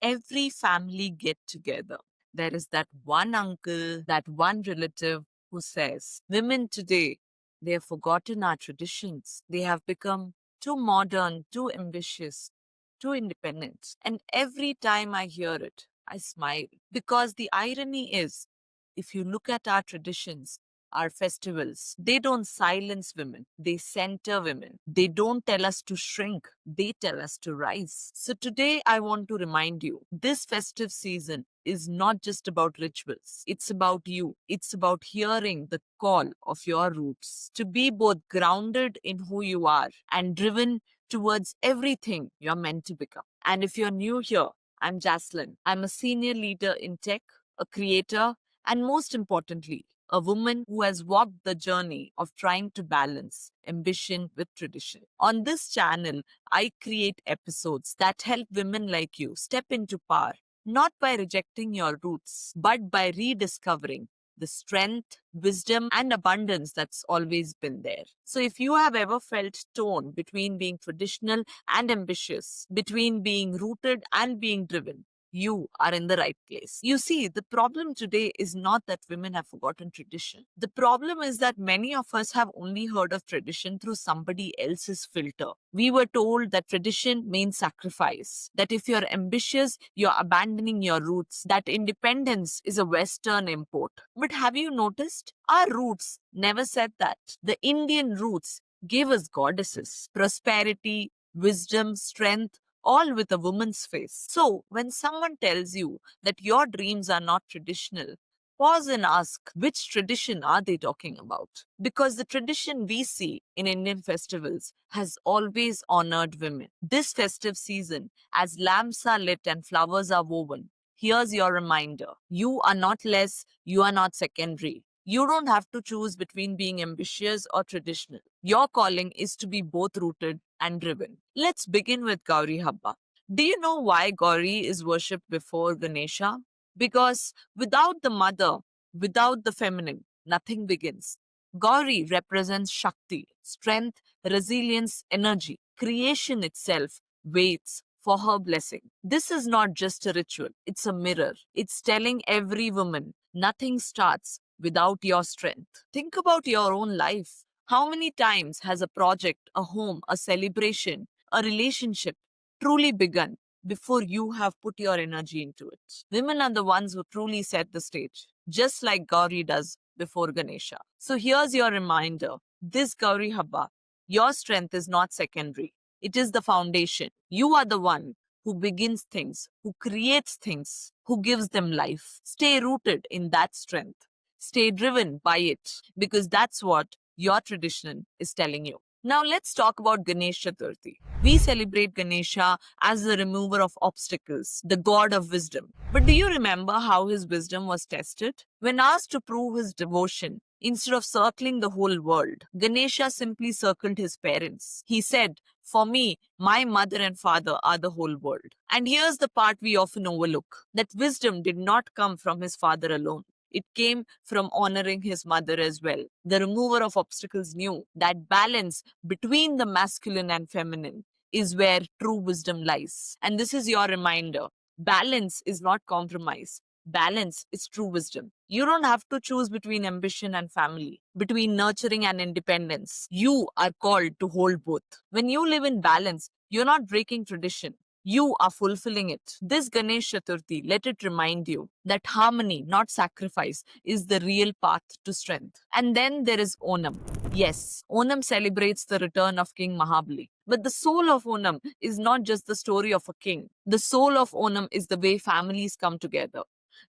every family get together, there is that one uncle, that one relative who says, women today, they have forgotten our traditions. They have become too modern, too ambitious, too independent. And every time I hear it, I smile because the irony is, if you look at our traditions, our festivals, they don't silence women, they center women. They don't tell us to shrink, they tell us to rise. So today, I want to remind you this festive season is not just about rituals, it's about you. It's about hearing the call of your roots to be both grounded in who you are and driven towards everything you're meant to become. And if you're new here, I'm Jaslin. I'm a senior leader in tech, a creator, and most importantly, a woman who has walked the journey of trying to balance ambition with tradition. On this channel, I create episodes that help women like you step into power, not by rejecting your roots, but by rediscovering the strength, wisdom, and abundance that's always been there. So, if you have ever felt torn between being traditional and ambitious, between being rooted and being driven, you are in the right place. You see, the problem today is not that women have forgotten tradition. The problem is that many of us have only heard of tradition through somebody else's filter. We were told that tradition means sacrifice, that if you're ambitious, you're abandoning your roots, that independence is a Western import. But have you noticed? Our roots never said that. The Indian roots gave us goddesses, prosperity, wisdom, strength, all with a woman's face. So, when someone tells you that your dreams are not traditional, pause and ask which tradition are they talking about? Because the tradition we see in Indian festivals has always honored women. This festive season, as lamps are lit and flowers are woven, here's your reminder. You are not less, you are not secondary. You don't have to choose between being ambitious or traditional. Your calling is to be both rooted and driven. Let's begin with Gowri Habba. Do you know why Gauri is worshipped before Ganesha? Because without the mother, without the feminine, nothing begins. Gauri represents Shakti, strength, resilience, energy. Creation itself waits for her blessing. This is not just a ritual, it's a mirror. It's telling every woman nothing starts without your strength. Think about your own life. How many times has a project, a home, a celebration, a relationship truly begun before you have put your energy into it? Women are the ones who truly set the stage, just like Gauri does before Ganesha. So here's your reminder this Gauri Habba, your strength is not secondary, it is the foundation. You are the one who begins things, who creates things, who gives them life. Stay rooted in that strength. Stay driven by it because that's what your tradition is telling you. Now let's talk about Ganesh Chaturthi. We celebrate Ganesha as the remover of obstacles, the god of wisdom. But do you remember how his wisdom was tested? When asked to prove his devotion, instead of circling the whole world, Ganesha simply circled his parents. He said, for me, my mother and father are the whole world. And here's the part we often overlook that wisdom did not come from his father alone. It came from honoring his mother as well. The remover of obstacles knew that balance between the masculine and feminine is where true wisdom lies. And this is your reminder. Balance is not compromise. Balance is true wisdom. You don't have to choose between ambition and family, between nurturing and independence. You are called to hold both. When you live in balance, you're not breaking tradition. You are fulfilling it. This Ganesh Chaturthi, let it remind you that harmony, not sacrifice, is the real path to strength. And then there is Onam. Yes, Onam celebrates the return of King Mahabali. But the soul of Onam is not just the story of a king. The soul of Onam is the way families come together.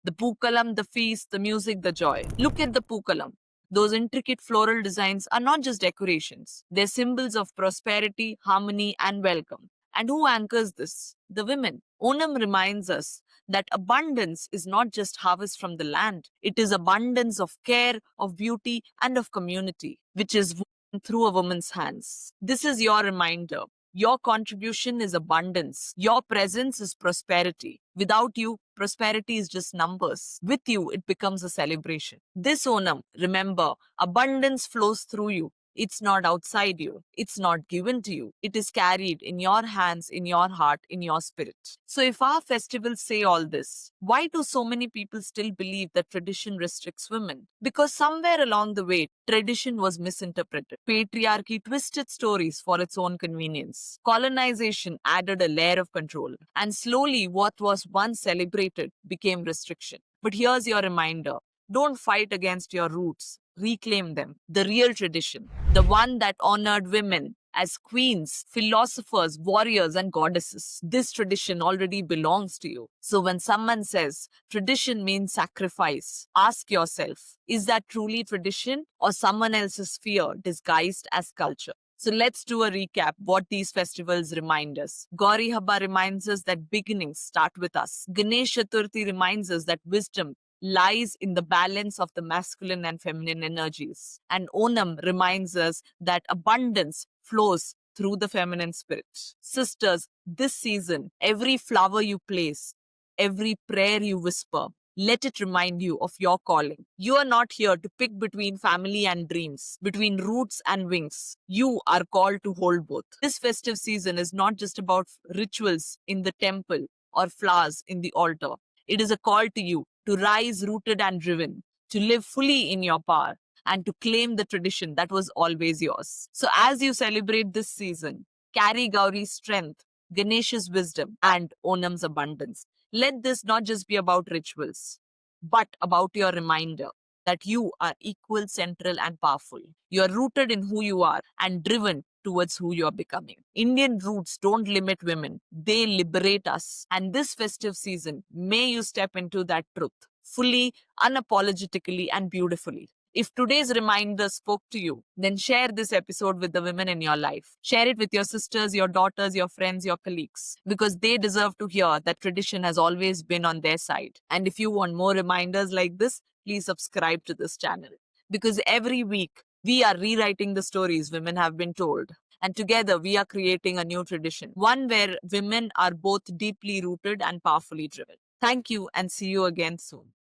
The Pookalam, the feast, the music, the joy. Look at the Pookalam. Those intricate floral designs are not just decorations. They're symbols of prosperity, harmony, and welcome. And who anchors this? The women. Onam reminds us that abundance is not just harvest from the land. It is abundance of care, of beauty, and of community, which is woven through a woman's hands. This is your reminder. Your contribution is abundance. Your presence is prosperity. Without you, prosperity is just numbers. With you, it becomes a celebration. This Onam, remember, abundance flows through you. It's not outside you. It's not given to you. It is carried in your hands, in your heart, in your spirit. So, if our festivals say all this, why do so many people still believe that tradition restricts women? Because somewhere along the way, tradition was misinterpreted. Patriarchy twisted stories for its own convenience. Colonization added a layer of control. And slowly, what was once celebrated became restriction. But here's your reminder: don't fight against your roots, reclaim them. The real tradition, the one that honored women as queens, philosophers, warriors, and goddesses. This tradition already belongs to you. So when someone says tradition means sacrifice, ask yourself, is that truly tradition or someone else's fear disguised as culture? So let's do a recap what these festivals remind us. Gowri Habba reminds us that beginnings start with us. Ganesh Chaturthi reminds us that wisdom lies in the balance of the masculine and feminine energies. And Onam reminds us that abundance flows through the feminine spirit. Sisters, this season, every flower you place, every prayer you whisper, let it remind you of your calling. You are not here to pick between family and dreams, between roots and wings. You are called to hold both. This festive season is not just about rituals in the temple or flowers in the altar. It is a call to you to rise rooted and driven, to live fully in your power, and to claim the tradition that was always yours. So, as you celebrate this season, carry Gauri's strength, Ganesha's wisdom, and Onam's abundance. Let this not just be about rituals, but about your reminder that you are equal, central, and powerful. You are rooted in who you are and driven towards who you are becoming. Indian roots don't limit women, they liberate us. And this festive season, may you step into that truth fully, unapologetically, and beautifully. If today's reminder spoke to you, then share this episode with the women in your life. Share it with your sisters, your daughters, your friends, your colleagues, because they deserve to hear that tradition has always been on their side. And if you want more reminders like this, please subscribe to this channel. Because every week, we are rewriting the stories women have been told. And together, we are creating a new tradition, one where women are both deeply rooted and powerfully driven. Thank you, and see you again soon.